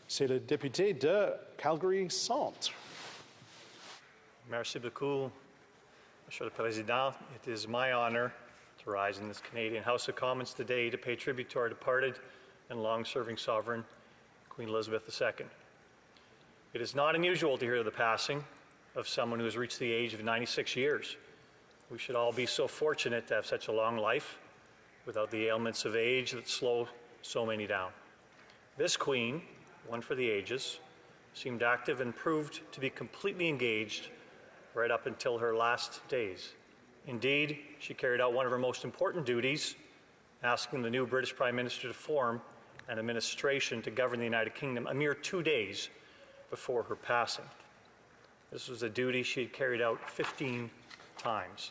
C'est le député de Calgary Centre. Merci beaucoup, Monsieur le Président. It is my honor to rise in this Canadian House of Commons today to pay tribute to our departed and long-serving sovereign, Queen Elizabeth II. It is not unusual to hear the passing of someone who has reached the age of 96 years. We should all be so fortunate to have such a long life without the ailments of age that slow so many down. This Queen, one for the ages, seemed active and proved to be completely engaged right up until her last days. Indeed, she carried out one of her most important duties, asking the new British Prime Minister to form an administration to govern the United Kingdom a mere 2 days before her passing. This was a duty she had carried out 15 times.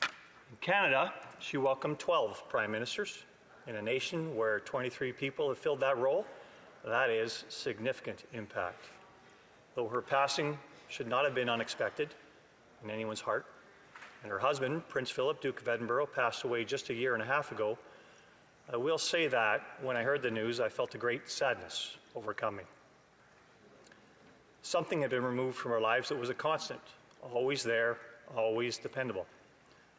In Canada, she welcomed 12 prime ministers. In a nation where 23 people have filled that role, that is significant impact. Though her passing should not have been unexpected in anyone's heart, and her husband, Prince Philip, Duke of Edinburgh, passed away just a year and a half ago, I will say that when I heard the news, I felt a great sadness overcome me. Something had been removed from our lives that was a constant, always there, always dependable.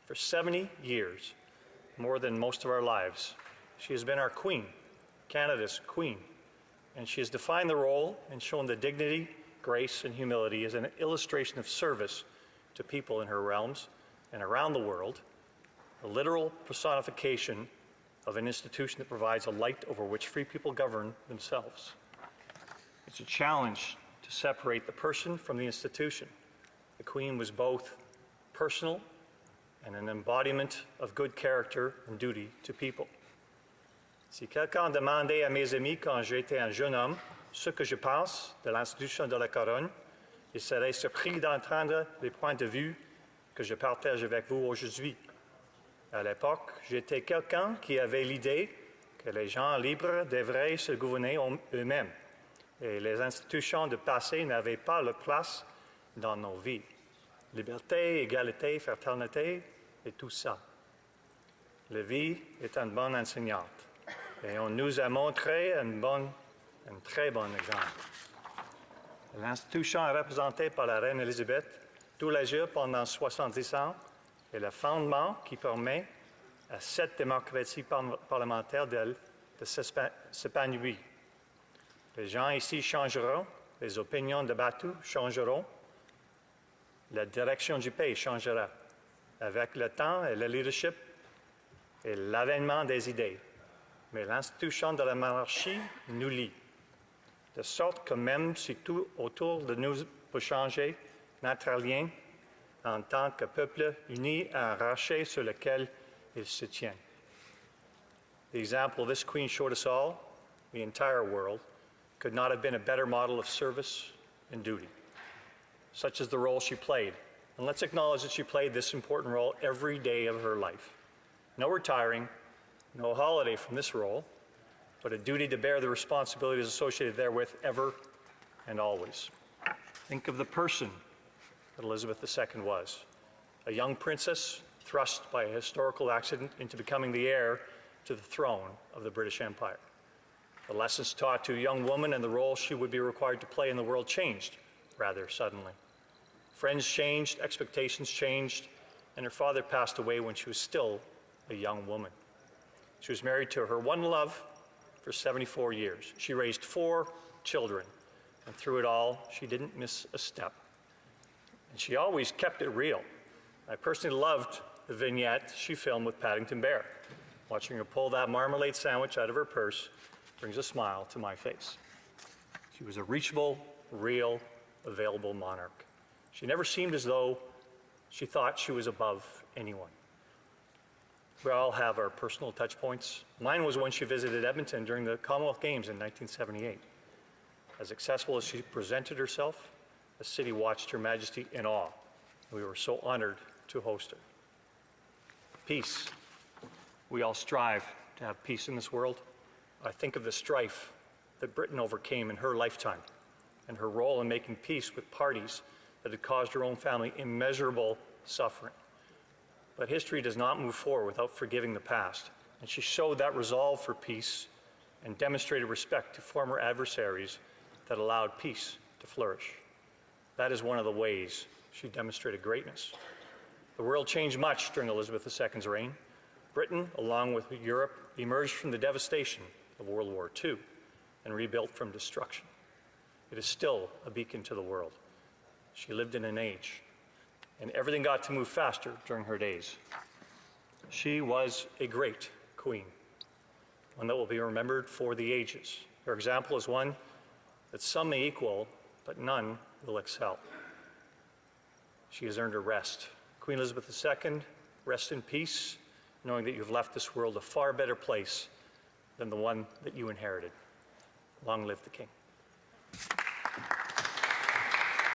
For 70 years, more than most of our lives, she has been our Queen, Canada's Queen, and she has defined the role and shown the dignity, grace, and humility as an illustration of service to people in her realms and around the world, a literal personification of an institution that provides a light over which free people govern themselves. It's a challenge to separate the person from the institution. The Queen was both personal and an embodiment of good character and duty to people. Si quelqu'un demandait à mes amis quand j'étais un jeune homme ce que je pense de l'institution de la couronne, ils seraient surpris d'entendre les points de vue que je partage avec vous aujourd'hui. À l'époque, j'étais quelqu'un qui avait l'idée que les gens libres devraient se gouverner eux-mêmes et les institutions du passé n'avaient pas leur place dans nos vies. Liberté, égalité, fraternité et tout ça. La vie est une bonne enseignante. Et on nous a montré un très bon exemple. L'institution représentée par la reine Élisabeth tous les jours pendant 70 ans est le fondement qui permet à cette démocratie parlementaire de s'épanouir. Les gens ici changeront, les opinions débattues changeront, la direction du pays changera avec le temps et le leadership et l'avènement des idées. Mais l'institution de la monarchie nous lie, de sorte que même si tout autour de nous peut changer, notre lien en tant que peuple uni à un rocher sur lequel il se tient. The example this Queen showed us all, the entire world, could not have been a better model of service and duty. Such is the role she played. And let's acknowledge that she played this important role every day of her life. No retiring, no holiday from this role, but a duty to bear the responsibilities associated therewith ever and always. Think of the person that Elizabeth II was, a young princess thrust by a historical accident into becoming the heir to the throne of the British Empire. The lessons taught to a young woman and the role she would be required to play in the world changed rather suddenly. Friends changed, expectations changed, and her father passed away when she was still a young woman. She was married to her one love for 74 years. She raised 4 children, and through it all, she didn't miss a step. And she always kept it real. I personally loved the vignette she filmed with Paddington Bear. Watching her pull that marmalade sandwich out of her purse brings a smile to my face. She was a reachable, real, available monarch. She never seemed as though she thought she was above anyone. We all have our personal touch points. Mine was when she visited Edmonton during the Commonwealth Games in 1978. As successful as she presented herself, the city watched Her Majesty in awe. We were so honored to host her. Peace. We all strive to have peace in this world. I think of the strife that Britain overcame in her lifetime and her role in making peace with parties that had caused her own family immeasurable suffering. But history does not move forward without forgiving the past, and she showed that resolve for peace and demonstrated respect to former adversaries that allowed peace to flourish. That is one of the ways she demonstrated greatness. The world changed much during Elizabeth II's reign. Britain, along with Europe, emerged from the devastation of World War II and rebuilt from destruction. It is still a beacon to the world. She lived in an age, and everything got to move faster during her days. She was a great queen, one that will be remembered for the ages. Her example is one that some may equal, but none will excel. She has earned her rest. Queen Elizabeth II, rest in peace, knowing that you've left this world a far better place than the one that you inherited. Long live the King.